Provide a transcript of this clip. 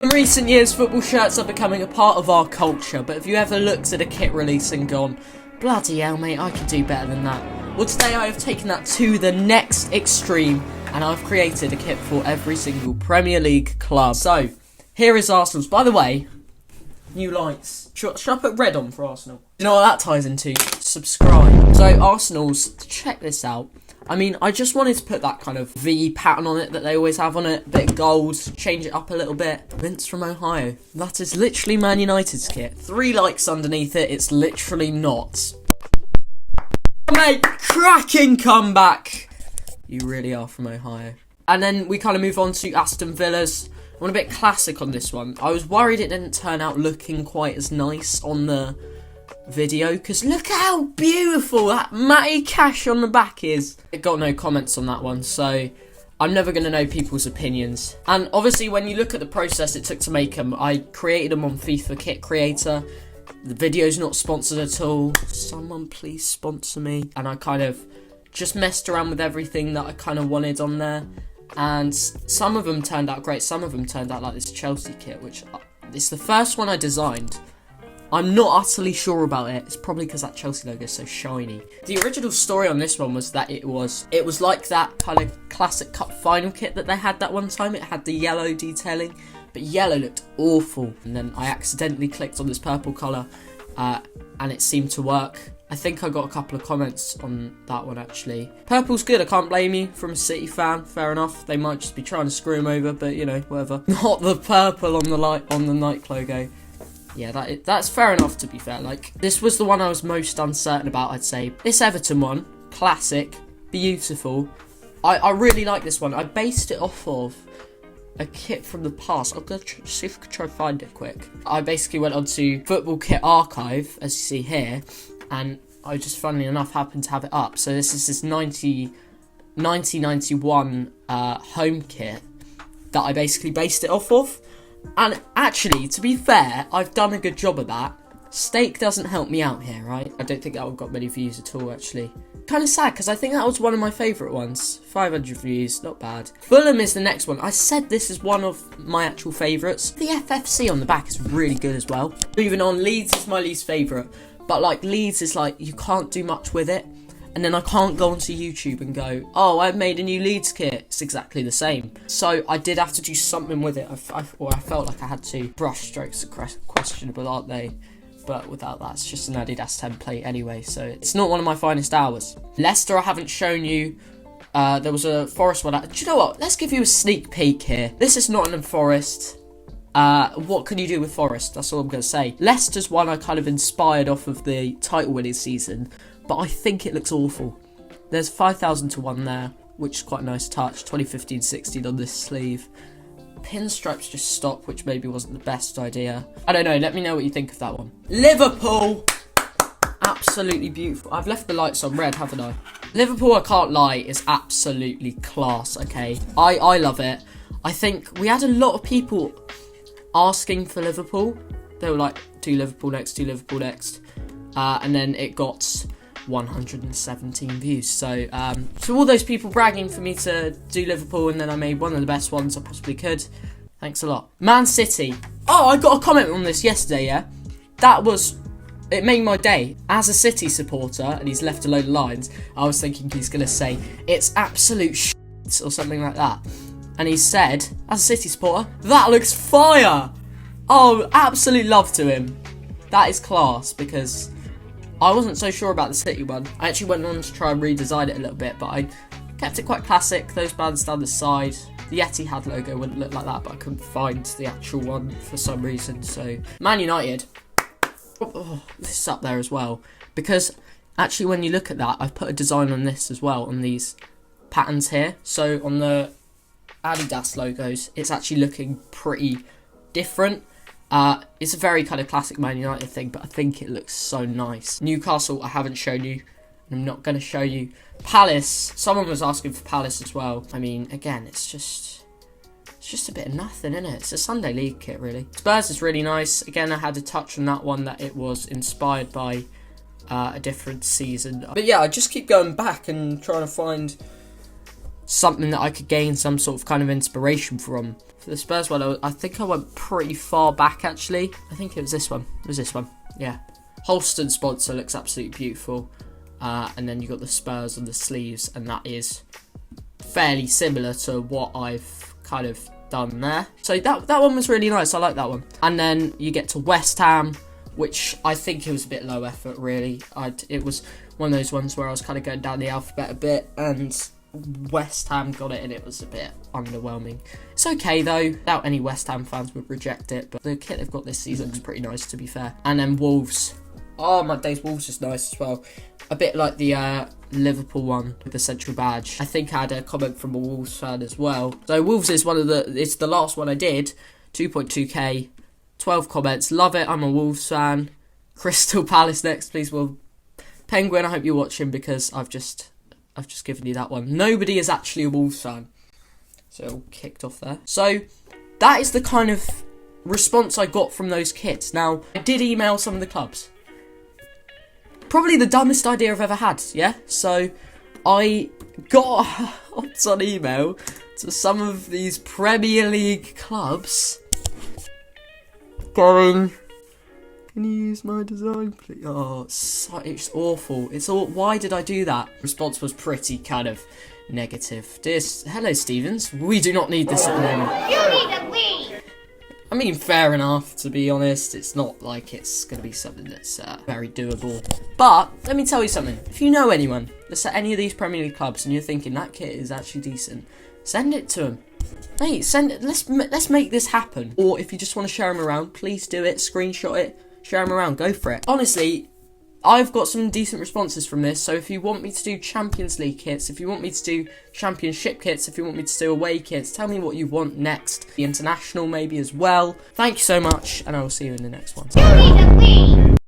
In recent years, football shirts are becoming a part of our culture, but have you ever looked at a kit release and gone, bloody hell mate, I could do better than that? Well, today I have taken that to the next extreme, and I've created a kit for every single Premier League club. So, here is Arsenal's. By the way, new lights. Should I put red on for Arsenal? You know what that ties into? Subscribe. So, Arsenal's, check this out. I mean, I just wanted to put that kind of V pattern on it that they always have on it. Bit of gold, change it up a little bit. Vince from Ohio. That is literally Man United's kit. 3 likes underneath it. It's literally not. Mate, cracking comeback. You really are from Ohio. And then we kind of move on to Aston Villa's. I went a bit classic on this one. I was worried it didn't turn out looking quite as nice on the video, because look how beautiful that Matty Cash on the back is. It got no comments on that one, so I'm never going to know people's opinions. And obviously when you look at the process it took to make them, I created them on FIFA Kit Creator. The video's not sponsored at all. Someone please sponsor me. And I kind of just messed around with everything that I kind of wanted on there. And some of them turned out great. Some of them turned out like this Chelsea kit, which it's the first one I designed. I'm not utterly sure about it. It's probably because that Chelsea logo is so shiny. The original story on this one was that it was like that kind of classic cup final kit that they had that one time. It had the yellow detailing, but yellow looked awful. And then I accidentally clicked on this purple colour, and it seemed to work. I think I got a couple of comments on that one actually. Purple's good, I can't blame you. From a City fan, fair enough. They might just be trying to screw him over, but you know, whatever. Not the purple on the Nike logo. Yeah, that's fair enough, to be fair. Like, this was the one I was most uncertain about, I'd say. This Everton one, classic, beautiful. I really like this one. I based it off of a kit from the past. I'm going to see if I can try and find it quick. I basically went onto Football Kit Archive, as you see here, and I just, funnily enough, happened to have it up. So this is this 1991 home kit that I basically based it off of. And actually, to be fair, I've done a good job of that. Steak doesn't help me out here, right? I don't think that would got many views at all, actually. Kind of sad, because I think that was one of my favourite ones. 500 views, not bad. Fulham is the next one. I said this is one of my actual favourites. The FFC on the back is really good as well. Moving on, Leeds is my least favourite. But, like, Leeds is like, you can't do much with it. And then I can't go onto YouTube and go, oh, I've made a new Leeds kit. It's exactly the same. So I did have to do something with it. I felt like I had to. Brush strokes are questionable, aren't they? But without that, it's just an Adidas template anyway. So it's not one of my finest hours. Leicester, I haven't shown you. There was a Forest one. Do you know what? Let's give you a sneak peek here. This is Nottingham Forest. What can you do with Forest? That's all I'm going to say. Leicester's one I kind of inspired off of the title-winning season. But I think it looks awful. There's 5,000 to 1 there, which is quite a nice touch. 2015-16 on this sleeve. Pinstripes just stop, which maybe wasn't the best idea. I don't know, let me know what you think of that one. Liverpool! Absolutely beautiful. I've left the lights on red, haven't I? Liverpool, I can't lie, is absolutely class, okay? I love it. I think we had a lot of people asking for Liverpool. They were like, do Liverpool next, do Liverpool next. And then it got 117 views. So all those people bragging for me to do Liverpool, and then I made one of the best ones I possibly could. Thanks a lot. Man City. Oh, I got a comment on this yesterday, yeah? It made my day. As a City supporter, and he's left a load of lines, I was thinking he's going to say, it's absolute shit, or something like that. And he said, as a City supporter, that looks fire! Oh, absolute love to him. That is class, because I wasn't so sure about the City one. I actually went on to try and redesign it a little bit, but I kept it quite classic. Those bands down the side. The Etihad logo wouldn't look like that, but I couldn't find the actual one for some reason. So, Man United. Oh, this is up there as well. Because, actually, when you look at that, I've put a design on this as well, on these patterns here. So, on the Adidas logos, it's actually looking pretty different. It's a very kind of classic Man United thing, but I think it looks so nice. Newcastle, I haven't shown you, and I'm not going to show you. Palace, someone was asking for Palace as well. I mean, again, it's just a bit of nothing, isn't it? It's a Sunday League kit, really. Spurs is really nice. Again, I had to touch on that one that it was inspired by a different season. But yeah, I just keep going back and trying to find something that I could gain some sort of kind of inspiration from. For the Spurs one, I think I went pretty far back actually. I think it was this one. It was this one. Yeah. Holston sponsor looks absolutely beautiful. And then you got the Spurs on the sleeves, and that is fairly similar to what I've kind of done there. So that one was really nice. I like that one. And then you get to West Ham, which I think it was a bit low effort really. It was one of those ones where I was kind of going down the alphabet a bit, and West Ham got it, and it was a bit underwhelming. It's okay though. Doubt any West Ham fans would reject it, but the kit they've got this season is pretty nice, to be fair. And then Wolves. Oh my days, Wolves is nice as well. A bit like the Liverpool one with the central badge. I think I had a comment from a Wolves fan as well. So Wolves is it's the last one I did. 2.2k, 12 comments. Love it. I'm a Wolves fan. Crystal Palace next, please. Well, Penguin, I hope you're watching, because I've just given you that one. Nobody is actually a Wolves fan. So all kicked off there. So that is the kind of response I got from those kits. Now, I did email some of the clubs. Probably the dumbest idea I've ever had, yeah? So I got on email to some of these Premier League clubs going, can you use my design, please? Oh, it's awful. Why did I do that? Response was pretty kind of negative. Hello, Stevens. We do not need this at the moment. You need to leave! I mean, fair enough, to be honest. It's not like it's going to be something that's very doable. But, let me tell you something. If you know anyone that's at any of these Premier League clubs and you're thinking that kit is actually decent, send it to them. Hey, send it. Let's make this happen. Or if you just want to share them around, please do it. Screenshot it. Share them around. Go for it. Honestly, I've got some decent responses from this, so if you want me to do Champions League kits, if you want me to do Championship kits, if you want me to do away kits, tell me what you want next. The International maybe as well. Thank you so much, and I will see you in the next one. You need to leave!